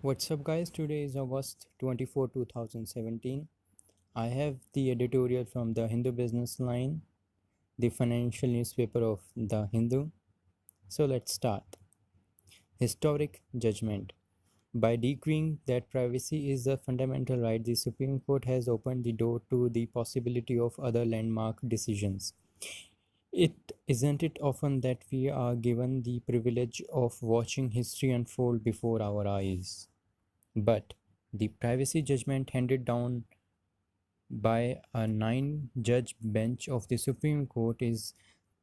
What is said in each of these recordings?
What's up, guys? Today is August 24, 2017. I have the editorial from the Hindu Businessline, the financial newspaper of the Hindu. So let's start. Historic judgment. By decreeing that privacy is a fundamental right, the Supreme Court has opened the door to the possibility of other landmark decisions. It isn't it often that we are given the privilege of watching history unfold before our eyes? But the privacy judgment handed down by a nine-judge bench of the Supreme Court is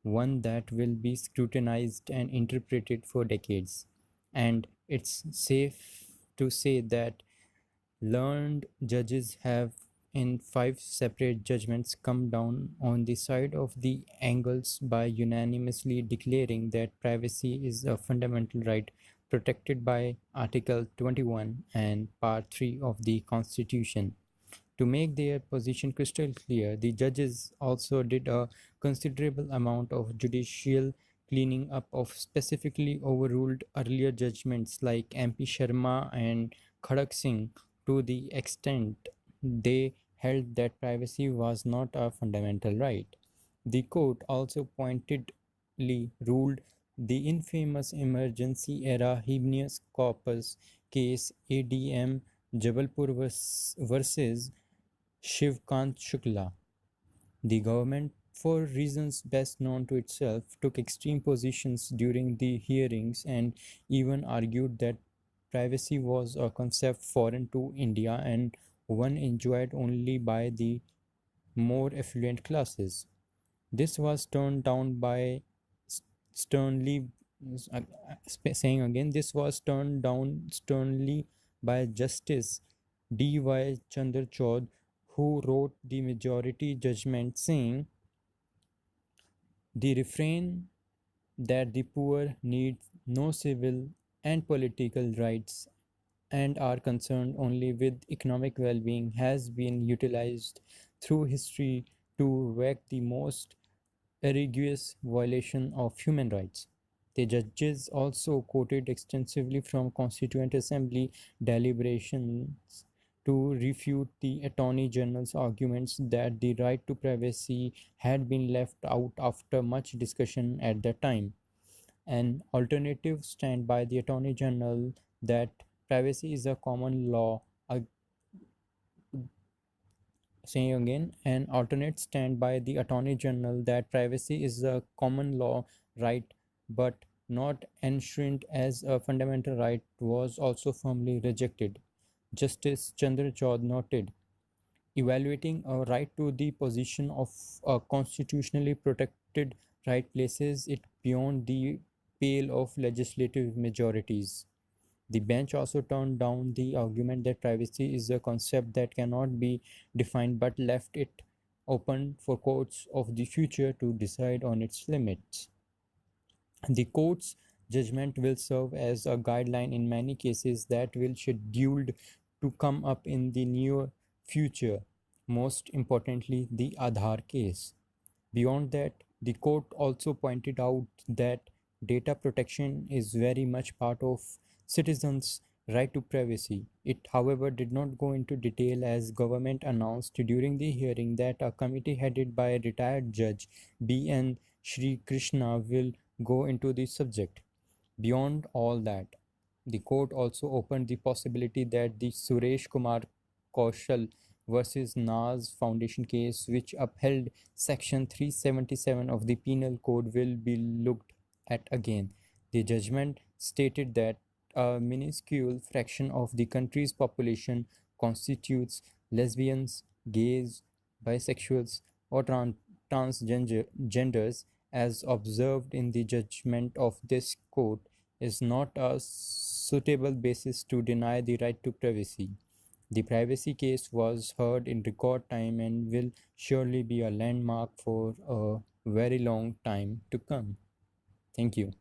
one that will be scrutinized and interpreted for decades. And it's safe to say that learned judges have, in five separate judgments, come down on the side of the angles by unanimously declaring that privacy is a fundamental right protected by Article 21 and Part 3 of the Constitution. To make their position crystal clear, the judges also did a considerable amount of judicial cleaning up of specifically overruled earlier judgments like MP Sharma and Khadak Singh to the extent they held that privacy was not a fundamental right. The court also pointedly ruled the infamous emergency era habeas corpus case ADM Jabalpur versus Shivkant Shukla. The government, for reasons best known to itself, took extreme positions during the hearings and even argued that privacy was a concept foreign to India and one enjoyed only by the more affluent classes. This was turned down by sternly, uh, saying again, this was turned down sternly by Justice D.Y. Chandrachud, who wrote the majority judgment saying, the refrain that the poor need no civil and political rights and are concerned only with economic well being has been utilized through history to wreak the most egregious violation of human rights. The judges also quoted extensively from Constituent Assembly deliberations to refute the Attorney General's arguments that the right to privacy had been left out after much discussion at the time. An alternative stand by the Attorney General that privacy is a common law, saying again, an alternate stand by the Attorney General that privacy is a common law right but not enshrined as a fundamental right was also firmly rejected. Justice Chandrachud noted, evaluating a right to the position of a constitutionally protected right places it beyond the pale of legislative majorities. The bench also turned down the argument that privacy is a concept that cannot be defined but left it open for courts of the future to decide on its limits. The court's judgment will serve as a guideline in many cases that will scheduled to come up in the near future, most importantly the Aadhaar case. Beyond that, the court also pointed out that data protection is very much part of citizens' right to privacy. It, however, did not go into detail as government announced during the hearing that a committee headed by retired judge B.N. Shri Krishna will go into the subject. Beyond all that, the court also opened the possibility that the Suresh Kumar Kaushal versus Nas Foundation case, which upheld Section 377 of the Penal Code, will be looked at again. The judgment stated that a minuscule fraction of the country's population constitutes lesbians, gays, bisexuals, or transgenders, as observed in the judgment of this court, is not a suitable basis to deny the right to privacy. The privacy case was heard in record time and will surely be a landmark for a very long time to come. Thank you.